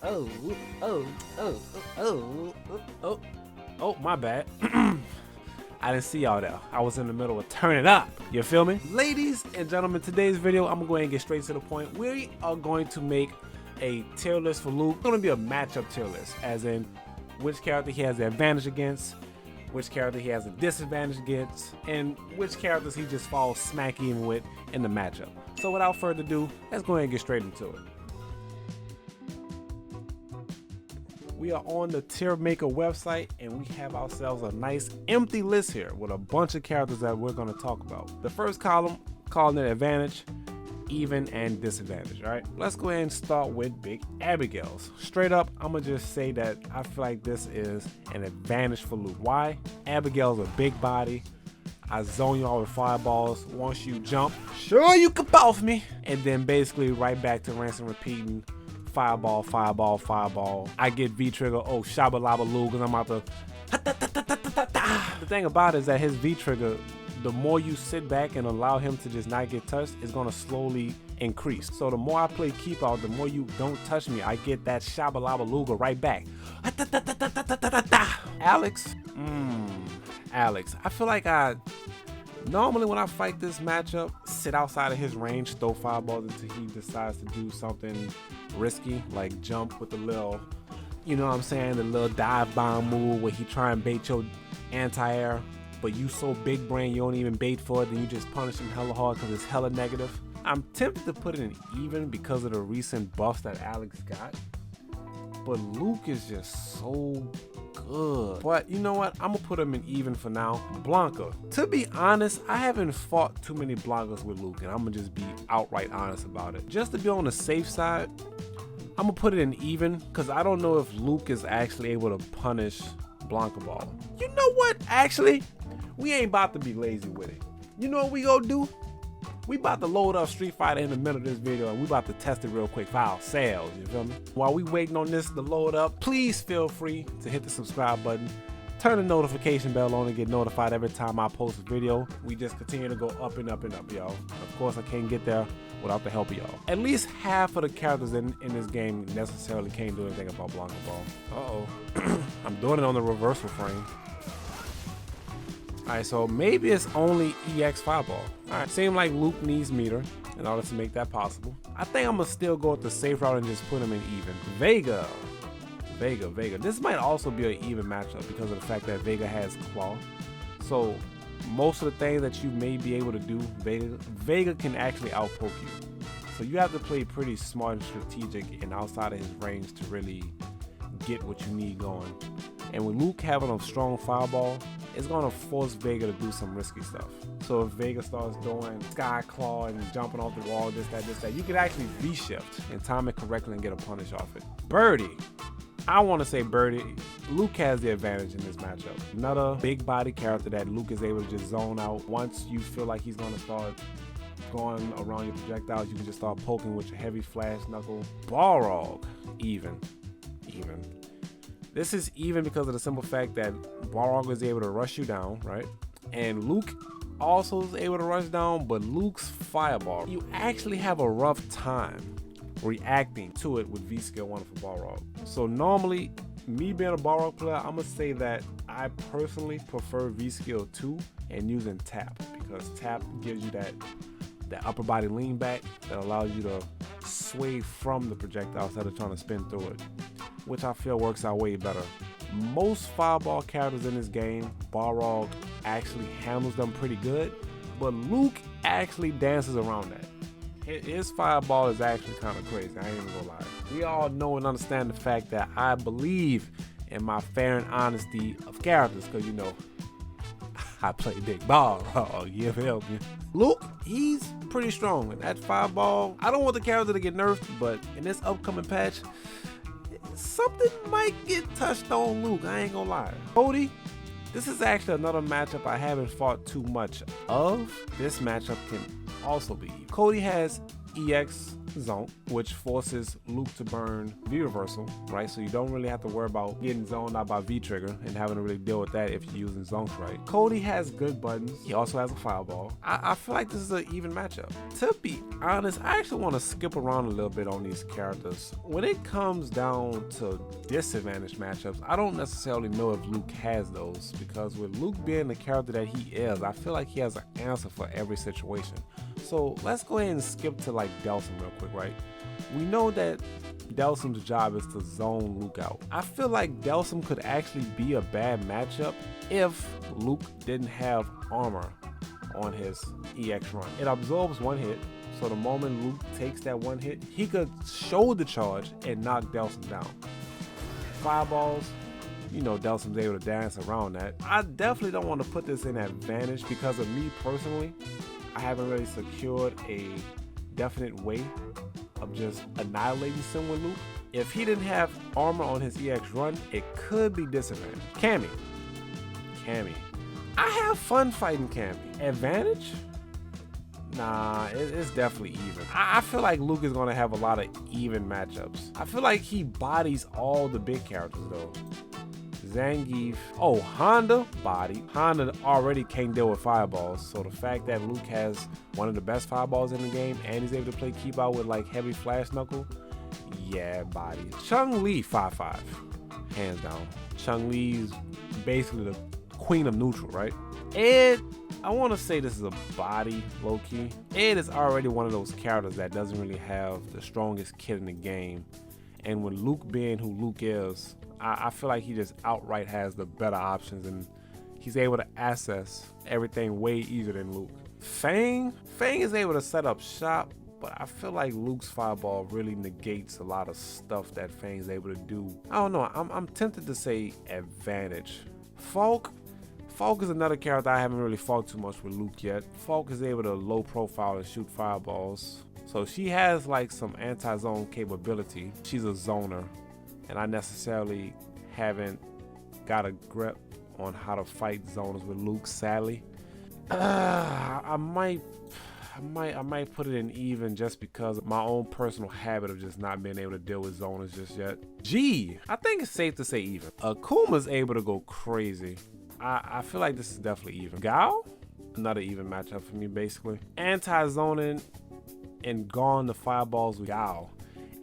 oh, oh, oh, oh, oh, oh, my bad. I didn't see y'all there. I was in the middle of turning up. You feel me? Ladies and gentlemen, today's video, I'm gonna go ahead and get straight to the point. We are going to make a tier list for Luke. It's gonna be a matchup tier list, as in which character he has the advantage against, which character he has a disadvantage against, and which characters he just falls smack even with in the matchup. So without further ado, let's go ahead and get straight into it. We are on the tier maker website and we have ourselves a nice empty list here with a bunch of characters that we're going to talk about. The first column, calling it advantage, even, and disadvantage. All right, let's go ahead and start with Big Abigail's. Straight up, I'm gonna just say that I feel like this is an advantage for Luke. Why? Abigail's a big body. I zone you all with fireballs. Once you jump, sure, you can bounce me, and then basically right back to rinse and repeating. Fireball, fireball, fireball. I get V trigger. Oh, shabba laba loo, because I'm about to. The thing about it is that his V trigger, the more you sit back and allow him to just not get touched, is gonna slowly increase. So the more I play keep out, the more you don't touch me, I get that shabba laba luga right back. Alex, Alex. I feel like normally when I fight this matchup, sit outside of his range, throw fireballs until he decides to do something risky, like jump with the little, you know what I'm saying, the little dive bomb move where he try and bait your anti-air, but you so big brain you don't even bait for it, then you just punish him hella hard because it's hella negative. I'm tempted to put it in even because of the recent buffs that Alex got, but Luke is just so good. But you know what, I'm gonna put him in even for now. Blanca, to be honest, I haven't fought too many Blancas with Luke, and I'm gonna just be outright honest about it. Just to be on the safe side, I'm gonna put it in even because I don't know if Luke is actually able to punish Blanca Ball. You know what, actually, we ain't about to be lazy with it. You know what we gonna do? We about to load up Street Fighter in the middle of this video and we about to test it real quick for ourselves, you feel me? While we waiting on this to load up, please feel free to hit the subscribe button, turn the notification bell on and get notified every time I post a video. We just continue to go up and up and up, y'all. Of course, I can't get there without the help of y'all. At least half of the characters in this game necessarily can't do anything about Blanca Ball. Uh-oh. I'm doing it on the reversal frame. Alright, so maybe it's only EX Fireball. Alright, seems like Luke needs meter in order to make that possible. I think I'm gonna still go with the safe route and just put him in even. Vega. This might also be an even matchup because of the fact that Vega has Claw. So most of the things that you may be able to do, Vega can actually outpoke you. So you have to play pretty smart and strategic and outside of his range to really get what you need going. And with Luke having a strong fireball, it's gonna force Vega to do some risky stuff. So if Vega starts doing Sky Claw and jumping off the wall, this, that, you can actually V-shift and time it correctly and get a punish off it. Birdie. I wanna say Birdie. Luke has the advantage in this matchup. Another big body character that Luke is able to just zone out. Once you feel like he's gonna start going around your projectiles, you can just start poking with your heavy flash knuckle. Balrog, even. This is even because of the simple fact that Balrog is able to rush you down, right? And Luke also is able to rush down, but Luke's fireball, you actually have a rough time reacting to it with V skill 1 for Balrog. So normally, me being a Balrog player, I'm gonna say that I personally prefer V skill 2 and using tap, because tap gives you that upper body lean back that allows you to sway from the projectile instead of trying to spin through it, which I feel works out way better. Most fireball characters in this game, Balrog actually handles them pretty good, but Luke actually dances around that. His fireball is actually kind of crazy, I ain't even gonna lie. We all know and understand the fact that I believe in my fair and honesty of characters, because you know, I play big Balrog, you feel me? Luke, he's pretty strong, and that fireball, I don't want the character to get nerfed, but in this upcoming patch, something might get touched on Luke, I ain't gonna lie. Cody, this is actually another matchup I haven't fought too much of. This matchup can also be. Cody has EX zone, which forces Luke to burn V reversal, right? So you don't really have to worry about getting zoned out by V trigger and having to really deal with that if you're using zones right. Cody has good buttons. He also has a fireball. I feel like this is an even matchup. To be honest, I actually want to skip around a little bit on these characters. When it comes down to disadvantage matchups, I don't necessarily know if Luke has those, because with Luke being the character that he is, I feel like he has an answer for every situation. So let's go ahead and skip to like Delsum real quick, right? We know that Delsum's job is to zone Luke out. I feel like Delsum could actually be a bad matchup if Luke didn't have armor on his EX run. It absorbs one hit, so the moment Luke takes that one hit, he could shoulder charge and knock Delsum down. Fireballs, you know, Delsum's able to dance around that. I definitely don't want to put this in advantage because of me personally. I haven't really secured a definite way of just annihilating Sim with Luke. If he didn't have armor on his EX run, it could be disadvantage. Cammy. I have fun fighting Cammy. Advantage? Nah, it's definitely even. I feel like Luke is going to have a lot of even matchups. I feel like he bodies all the big characters though. Zangief. Oh, Honda body. Honda already can't deal with fireballs, so the fact that Luke has one of the best fireballs in the game and he's able to play keep out with like heavy flash knuckle, yeah, body. Chun-Li 5-5, hands down. Chun-Li's basically the queen of neutral, right? Ed, I want to say this is a body, low-key. Ed is already one of those characters that doesn't really have the strongest kit in the game, and with Luke being who Luke is, I feel like he just outright has the better options and he's able to access everything way easier than Luke. Fang is able to set up shop, but I feel like Luke's fireball really negates a lot of stuff that Fang's able to do. I don't know, I'm tempted to say advantage. Falk is another character I haven't really fought too much with Luke yet. Falk is able to low profile and shoot fireballs, so she has like some anti-zone capability. She's a zoner, and I necessarily haven't got a grip on how to fight zoners with Luke, sadly. I might put it in even just because of my own personal habit of just not being able to deal with zoners just yet. I think it's safe to say even. Akuma's able to go crazy. I feel like this is definitely even. Gao, another even matchup for me basically. Anti-zoning and gone the fireballs with Gao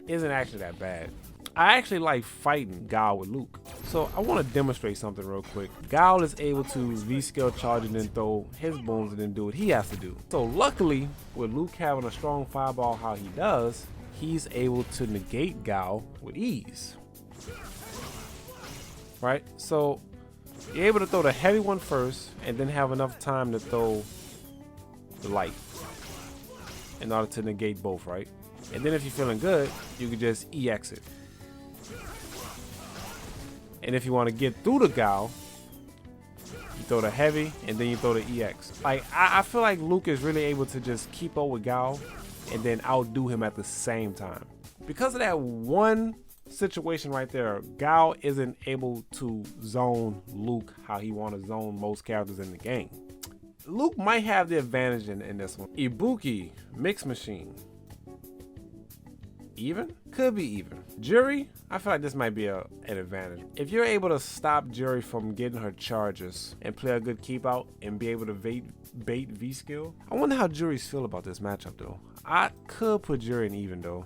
isn't actually that bad. I actually like fighting Gao with Luke. So I want to demonstrate something real quick. Gao is able to V-scale charge and then throw his booms and then do what he has to do. So luckily, with Luke having a strong fireball how he does, he's able to negate Gao with ease. Right? So you're able to throw the heavy one first and then have enough time to throw the light in order to negate both, right? And then if you're feeling good, you can just EX it. And if you want to get through the Gao, you throw the heavy and then you throw the EX. Like, I feel like Luke is really able to just keep up with Gao and then outdo him at the same time. Because of that one situation right there, Gao isn't able to zone Luke how he want to zone most characters in the game. Luke might have the advantage in this one. Ibuki, Mix Machine. Even? Could be even. Jury, I feel like this might be an advantage. If you're able to stop Jury from getting her charges and play a good keep out and be able to bait V-skill, I wonder how Juries feel about this matchup though. I could put Jury in even though,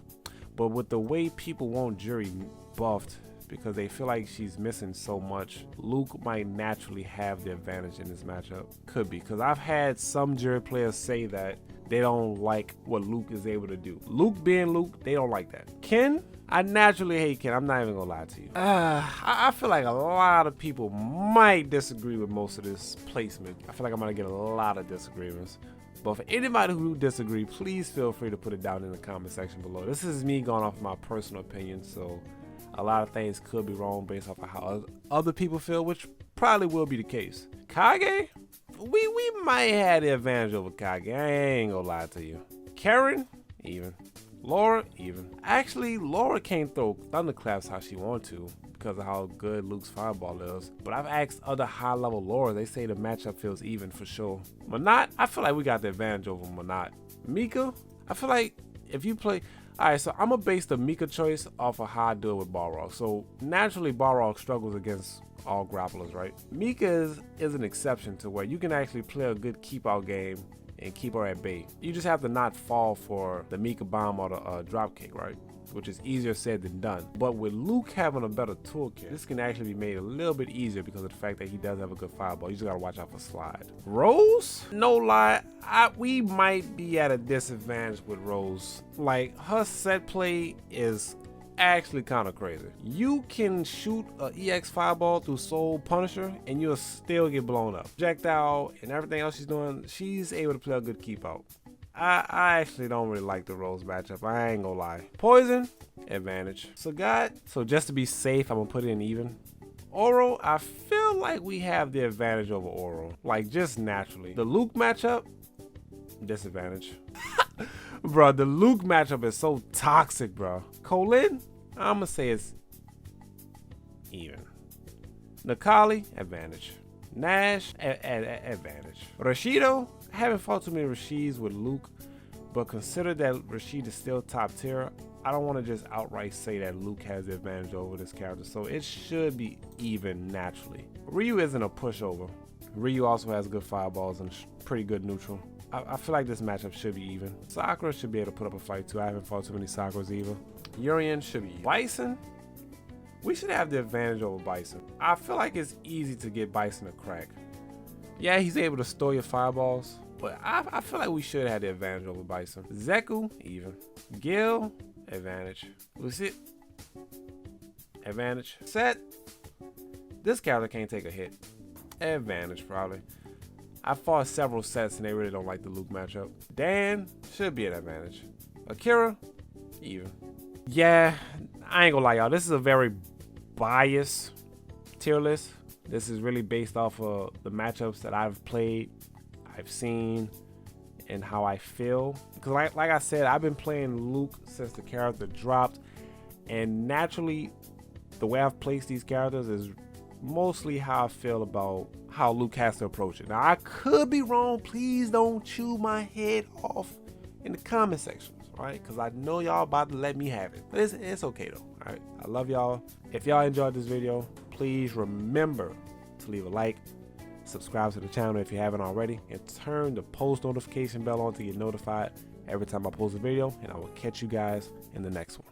but with the way people want Jury buffed because they feel like she's missing so much, Luke might naturally have the advantage in this matchup. Could be, because I've had some Jury players say that they don't like what Luke is able to do. Luke being Luke, they don't like that. Ken, I naturally hate Ken. I'm not even gonna lie to you. I feel like a lot of people might disagree with most of this placement. I feel like I'm gonna get a lot of disagreements. But for anybody who disagree, please feel free to put it down in the comment section below. This is me going off my personal opinion, so a lot of things could be wrong based off of how other people feel, which probably will be the case. Kage? We might have the advantage over Kage. I ain't gonna lie to you. Karen? Even. Laura? Even. Actually, Laura can't throw thunderclaps how she wants to because of how good Luke's fireball is. But I've asked other high-level Laura. They say the matchup feels even for sure. Monat? I feel like we got the advantage over Monat. Mika? I feel like if you play, all right, so I'm gonna base the Mika choice off of how I do it with Balrog. So naturally, Balrog struggles against all grapplers, right? Mika is an exception to where you can actually play a good keep out game and keep her at bay. You just have to not fall for the Mika bomb or the drop kick, right? Which is easier said than done. But with Luke having a better toolkit, this can actually be made a little bit easier because of the fact that he does have a good fireball. You just gotta watch out for slide. Rose, no lie, we might be at a disadvantage with Rose. Like, her set play is actually kind of crazy. You can shoot a EX fireball through Soul Punisher and you'll still get blown up. Projectile and everything else she's doing, she's able to play a good keep out. I actually don't really like the Rose matchup. I ain't gonna lie. Poison, advantage. Sagat, so just to be safe, I'm gonna put it in even. Oral, I feel like we have the advantage over Oral. Like, just naturally. The Luke matchup, disadvantage. Bro, the Luke matchup is so toxic, bro. Colin, I'm gonna say it's even. Nakali, advantage. Nash, advantage. Rashido, haven't fought too many Rashids with Luke, but consider that Rashid is still top tier. I don't want to just outright say that Luke has the advantage over this character, so it should be even naturally. Ryu isn't a pushover. Ryu also has good fireballs and pretty good neutral. I feel like this matchup should be even. Sakura should be able to put up a fight too. I haven't fought too many Sakuras either. Urian should be. Bison, we should have the advantage over Bison. I feel like it's easy to get Bison to crack. Yeah, he's able to store your fireballs, but I feel like we should have the advantage over Bison. Zeku, even. Gil, advantage. Lucid, advantage. Set, this character can't take a hit. Advantage, probably. I fought several sets and they really don't like the Luke matchup. Dan, should be an advantage. Akira, even. Yeah, I ain't gonna lie, y'all. This is a very biased tier list. This is really based off of the matchups that I've played, I've seen, and how I feel. Because like I said, I've been playing Luke since the character dropped, and naturally, the way I've placed these characters is mostly how I feel about how Luke has to approach it. Now, I could be wrong. Please don't chew my head off in the comment sections, right? Because I know y'all about to let me have it. But it's okay, though, all right? I love y'all. If y'all enjoyed this video, please remember to leave a like, subscribe to the channel if you haven't already, and turn the post notification bell on to get notified every time I post a video, and I will catch you guys in the next one.